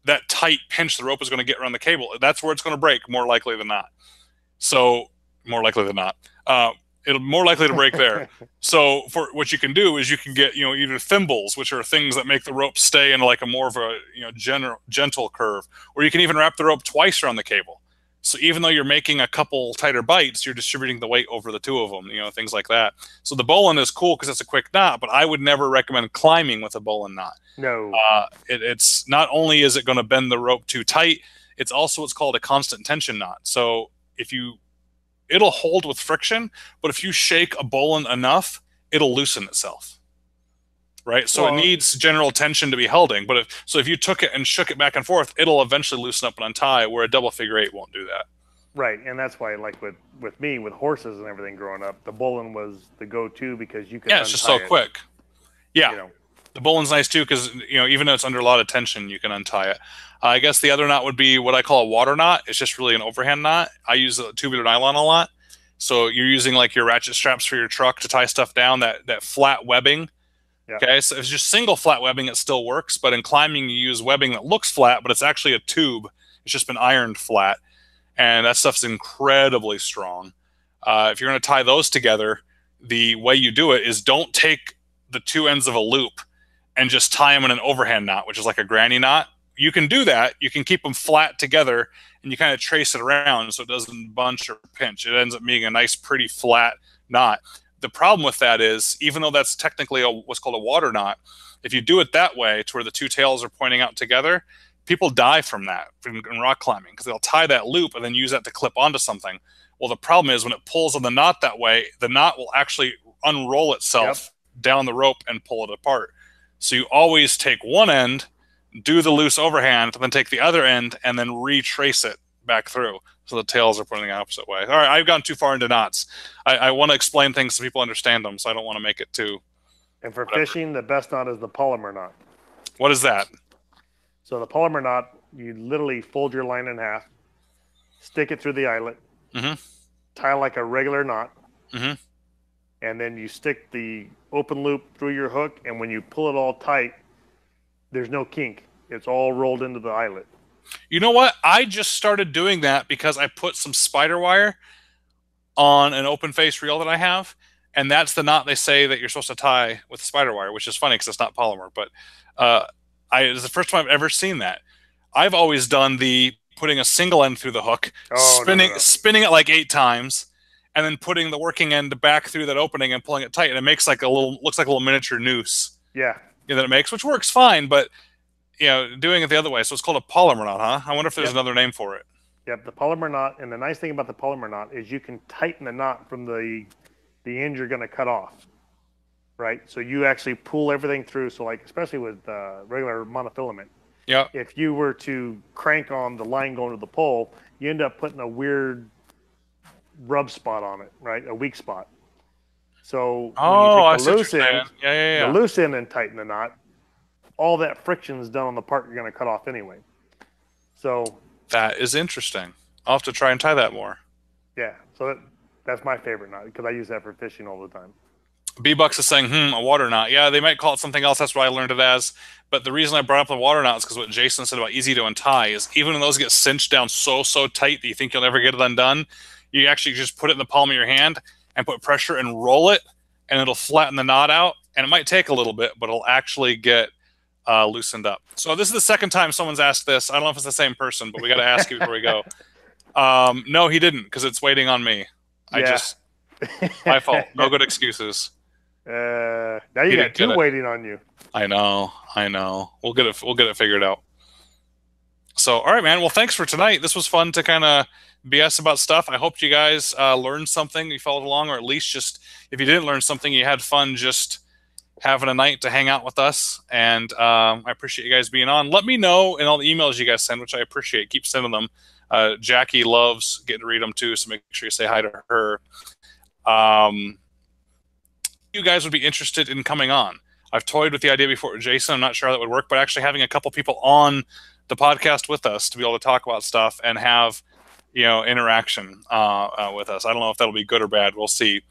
That tight pinch the rope is going to get around the cable. That's where it's going to break, more likely than not. So more likely than not. It'll more likely to break there. So for what you can do is you can get, either thimbles, which are things that make the rope stay in like a more of a, gentle curve, or you can even wrap the rope twice around the cable. So even though you're making a couple tighter bites, you're distributing the weight over the two of them, things like that. So the bowline is cool because it's a quick knot, but I would never recommend climbing with a bowline knot. No. It's not only is it going to bend the rope too tight, it's also what's called a constant tension knot. So it'll hold with friction, but if you shake a bowline enough, it'll loosen itself. Right? So it needs general tension to be holding. But if you took it and shook it back and forth, it'll eventually loosen up and untie, where a double figure eight won't do that. Right. And that's why, like with me, with horses and everything growing up, the bowline was the go-to because you could it's just so quick. Yeah. The bowline's nice too because, even though it's under a lot of tension, you can untie it. I guess the other knot would be what I call a water knot. It's just really an overhand knot. I use a tubular nylon a lot. So you're using like your ratchet straps for your truck to tie stuff down, that flat webbing. Yeah. Okay, so if it's just single flat webbing, it still works. But in climbing, you use webbing that looks flat, but it's actually a tube. It's just been ironed flat. And that stuff's incredibly strong. If you're going to tie those together, the way you do it is don't take the two ends of a loop and just tie them in an overhand knot, which is like a granny knot. You can do that. You can keep them flat together, and you kind of trace it around so it doesn't bunch or pinch. It ends up being a nice, pretty flat knot. The problem with that is, even though that's technically what's called a water knot, if you do it that way to where the two tails are pointing out together, people die from that in rock climbing because they'll tie that loop and then use that to clip onto something. Well, the problem is when it pulls on the knot that way, the knot will actually unroll itself down the rope and pull it apart. So you always take one end, do the loose overhand, then take the other end and then retrace it back through. So the tails are pointing the opposite way. All right, I've gone too far into knots. I want to explain things so people understand them, so I don't want to make it too... And for fishing, the best knot is the polymer knot. What is that? So the polymer knot, you literally fold your line in half, stick it through the eyelet, tie like a regular knot, and then you stick the open loop through your hook, and when you pull it all tight, there's no kink. It's all rolled into the eyelet. You know what? I just started doing that because I put some spider wire on an open face reel that I have, and that's the knot they say that you're supposed to tie with spider wire, which is funny because it's not polymer. But it's the first time I've ever seen that. I've always done the putting a single end through the hook, Oh, no, no, no. spinning it like 8 times, and then putting the working end back through that opening and pulling it tight, and it makes like looks like a little miniature noose. Yeah. That it makes, which works fine, but doing it the other way. So it's called a polymer knot, huh? I wonder if there's Yep. another name for it. Yep. The polymer knot, and the nice thing about the polymer knot is you can tighten the knot from the end you're going to cut off. Right. So you actually pull everything through. So like, especially with regular monofilament, Yeah. if you were to crank on the line going to the pole, you end up putting a weird rub spot on it, right? A weak spot. So when you Oh, I take see the what you're loose saying. end, Yeah. the loose end and tighten the knot, all that friction is done on the part you're going to cut off anyway. So That is interesting. I'll have to try and tie that more. yeah, so that's my favorite knot because I use that for fishing all the time. B-Bucks is saying, a water knot. Yeah, they might call it something else. That's what I learned it as. But the reason I brought up the water knot is because what Jason said about easy to untie is even when those get cinched down so tight that you think you'll never get it undone, you actually just put it in the palm of your hand and put pressure and roll it, and it'll flatten the knot out. And it might take a little bit, but it'll actually get loosened up. So this is the second time someone's asked this. I don't know if it's the same person, but we got to ask you before we go. No, he didn't, because it's waiting on me. Yeah. My fault. No good excuses. Now you got two waiting on you. I know. We'll get it figured out. So, all right, man. Well, thanks for tonight. This was fun to kind of BS about stuff. I hope you guys learned something. You followed along, or at least just if you didn't learn something, you had fun just having a night to hang out with us. And I appreciate you guys being on. Let me know in all the emails you guys send, which I appreciate. Keep sending them. Jackie loves getting to read them too, so make sure you say hi to her. You guys would be interested in coming on. I've toyed with the idea before with Jason. I'm not sure how that would work, but actually having a couple people on the podcast with us to be able to talk about stuff and have interaction with us. I don't know if that'll be good or bad. We'll see.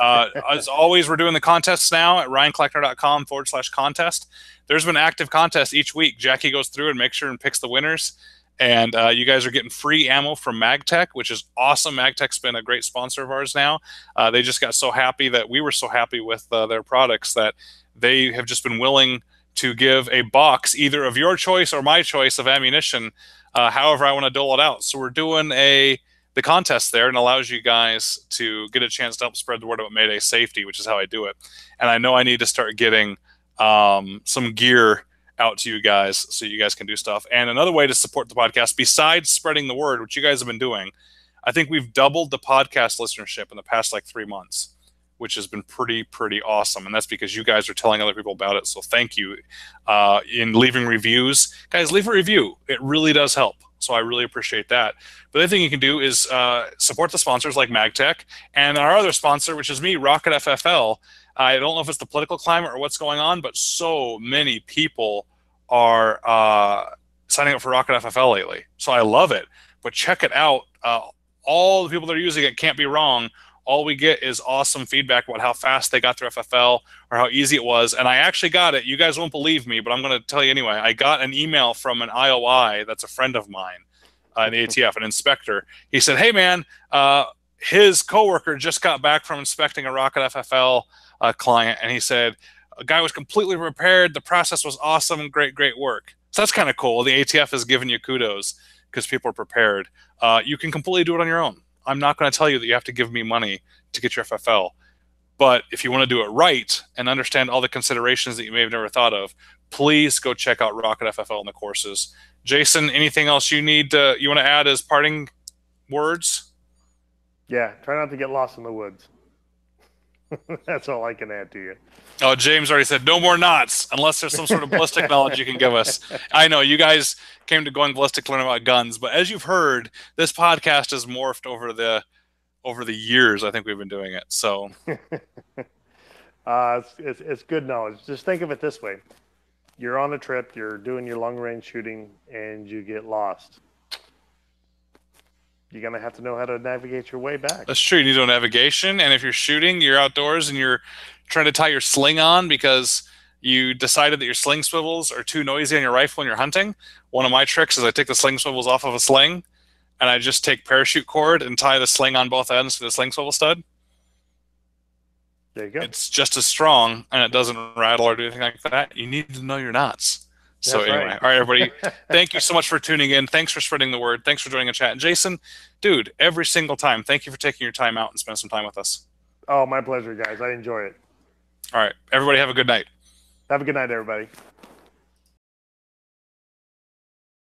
As always, we're doing the contests now at ryankleckner.com/contest. There's been active contests each week. Jackie goes through and makes sure and picks the winners. And you guys are getting free ammo from MagTech, which is awesome. MagTech's been a great sponsor of ours now. They just got so happy that we were so happy with their products that they have just been willing to give a box, either of your choice or my choice, of ammunition, however I want to dole it out. So we're doing the contest there, and allows you guys to get a chance to help spread the word about Mayday safety, which is how I do it. And I know I need to start getting some gear out to you guys so you guys can do stuff. And another way to support the podcast, besides spreading the word, which you guys have been doing, I think we've doubled the podcast listenership in the past 3 months, which has been pretty awesome. And that's because you guys are telling other people about it. So thank you. In leaving reviews, guys, leave a review. It really does help. So I really appreciate that. But the other thing you can do is support the sponsors like MagTech and our other sponsor, which is me, Rocket FFL. I don't know if it's the political climate or what's going on, but so many people are signing up for Rocket FFL lately. So I love it. But check it out. All the people that are using it can't be wrong. All we get is awesome feedback about how fast they got through FFL or how easy it was. And I actually got it. You guys won't believe me, but I'm going to tell you anyway. I got an email from an IOI that's a friend of mine, an ATF, an inspector. He said, hey, man, his coworker just got back from inspecting a Rocket FFL client, and he said a guy was completely prepared. The process was awesome. Great work. So that's kind of cool. The ATF is giving you kudos because people are prepared. You can completely do it on your own. I'm not going to tell you that you have to give me money to get your FFL. But if you want to do it right and understand all the considerations that you may have never thought of, please go check out Rocket FFL and the courses. Jason, anything else you want to add as parting words? Yeah, try not to get lost in the woods. That's all I can add to you. Oh, James already said no more knots unless there's some sort of ballistic knowledge you can give us. I know you guys came to Going Ballistic to learn about guns, but as you've heard, this podcast has morphed over the years. I think we've been doing it. So it's good knowledge. Just think of it this way. You're on a trip, you're doing your long range shooting, and you get lost. You're going to have to know how to navigate your way back. That's true. You need to know navigation. And if you're shooting, you're outdoors and you're trying to tie your sling on because you decided that your sling swivels are too noisy on your rifle when you're hunting. One of my tricks is I take the sling swivels off of a sling and I just take parachute cord and tie the sling on both ends to the sling swivel stud. There you go. It's just as strong and it doesn't rattle or do anything like that. You need to know your knots. So That's anyway, right. all right, everybody. Thank you so much for tuning in. Thanks for spreading the word. Thanks for joining the chat. And Jason, dude, every single time, thank you for taking your time out and spending some time with us. Oh, my pleasure, guys. I enjoy it. All right, everybody, have a good night. Have a good night, everybody.